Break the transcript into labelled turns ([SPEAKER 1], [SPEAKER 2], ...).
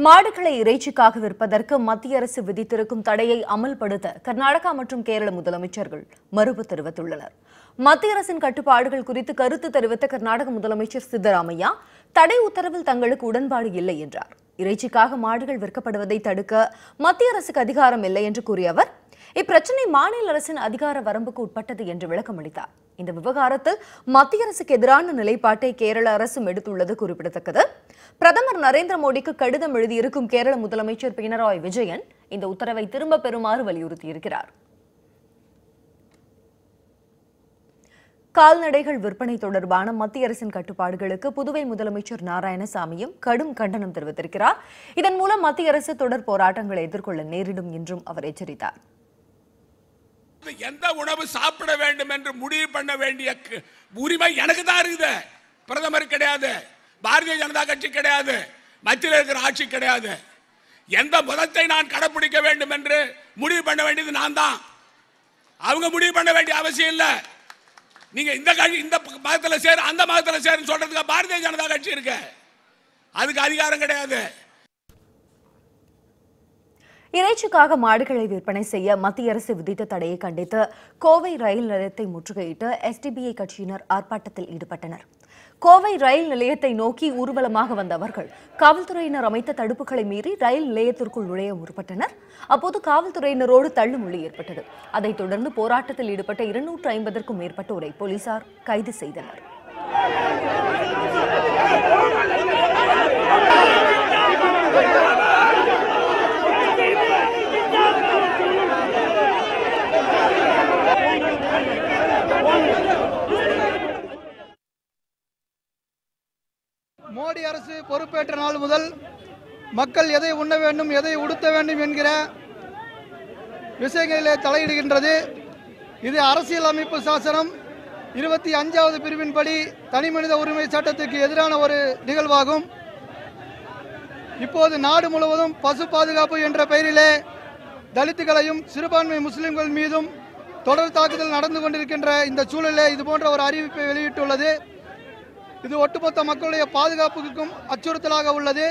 [SPEAKER 1] மாடுகளை இறைச்சிக்காக விற்பதற்கு மத்திய அரசு விதித்திருக்கும் தடையை அமல்படுத்த கர்நாடகா மற்றும் கேரள முதலமைச்சர்கள் மறுப்பு தெரிவித்துள்ளனர். மத்திய அரசின் கட்டுப்பாடுகள் குறித்து கருத்து தெரிவித்த கர்நாடக முதலமைச்சர் சித்தராமையா தடை உத்தரவில் தங்களுக்கு உடன்பாடு இல்லை என்றார். இறைச்சிக்காக மாடுகள் விற்கப்படுவதை தடுக்க மத்திய அரசுக்கு அதிகாரம் இல்லை என்று கூறிய அவர், இப்பிரச்சினை மாநில அரசின் அதிகார வரம்புக்கு உட்பட்டது என்று விளக்கமளித்தார். இந்த விவகாரத்தில் மத்திய அரசுக்கு எதிரான நிலைப்பாட்டை கேரள அரசும் எடுத்துள்ளது குறிப்பிடத்தக்கது. பிரதமர் நரேந்திர மோடிக்கு கடிதம் எழுதியிருக்கும் கேரள முதலமைச்சர் பினராயி விஜயன் இந்த உத்தரவை திரும்ப பெறுமாறு வலியுறுத்தியிருக்கிறார். கால்நடைகள் விற்பனை தொடர்பான மத்திய அரசின் கட்டுப்பாடுகளுக்கு புதுவை முதலமைச்சர் நாராயணசாமியும் கடும் கண்டனம் தெரிவித்திருக்கிறார். இதன் மூலம் மத்திய அரசு தொடர் போராட்டங்களை எதிர்கொள்ள நேரிடும் என்றும் அவர் எச்சரித்தார்.
[SPEAKER 2] எந்த உணவு சாப்பிட வேண்டும் என்று முடிவு பண்ண வேண்டிய உரிமை எனக்கு தான் இருக்குது. பிரதமர் கிடையாது, பாரதிய ஜனதா கட்சி கிடையாது, மத்தியில் இருக்கிற ஆட்சி கிடையாது. எந்த மதத்தை நான் கடைபிடிக்க வேண்டும் என்று முடிவு பண்ண வேண்டியது நான் தான். அவங்க முடிவு பண்ண வேண்டிய அவசியம் இல்லை. நீங்க இந்த மதத்தில் சேரு, அந்த மதத்தில் சேருன்னு சொல்றதுக்கு பாரதிய ஜனதா கட்சி இருக்கு, அதுக்கு அதிகாரம் கிடையாது.
[SPEAKER 1] இறைச்சிக்காக மாடுகளை விற்பனை செய்ய மத்திய அரசு விதித்த தடையை கண்டித்து கோவை ரயில் நிலையத்தை முற்றுகையிட்டு எஸ்டிபிஐ கட்சியினர் ஆர்ப்பாட்டத்தில் ஈடுபட்டனர். கோவை ரயில் நிலையத்தை நோக்கி ஊர்வலமாக வந்த அவர்கள் காவல்துறையினர் அமைத்த தடுப்புகளை மீறி ரயில் நிலையத்திற்குள் நுழைய முற்பட்டனர். அப்போது காவல்துறையினரோடு தள்ளுமுள்ளி ஏற்பட்டது. அதைத் தொடர்ந்து போராட்டத்தில் ஈடுபட்ட 250க்கும் மேற்பட்டோரை போலீசார் கைது செய்தனர்.
[SPEAKER 3] மோடி அரசு பொறுப்பேற்ற நாள் முதல் மக்கள் எதை உண்ண வேண்டும், எதை உடுத்த வேண்டும் என்கிற விஷயங்களிலே தலையிடுகின்றது. இது அரசியல் அமைப்பு சாசனம் 25வது பிரிவின்படி தனிமனித உரிமை சட்டத்திற்கு எதிரான ஒரு நிகழ்வாகும். இப்போது நாடு முழுவதும் பசு பாதுகாப்பு என்ற பெயரிலே தலித்துகளையும் சிறுபான்மை முஸ்லிம்கள் மீதும் தொடர் தாக்குதல் நடந்து கொண்டிருக்கின்ற இந்த சூழலில் இது போன்ற ஒரு அறிவிப்பை வெளியிட்டுள்ளது. இது ஒட்டுமொத்த மக்களுடைய பாதுகாப்புக்கும் அச்சுறுத்தலாக உள்ளது.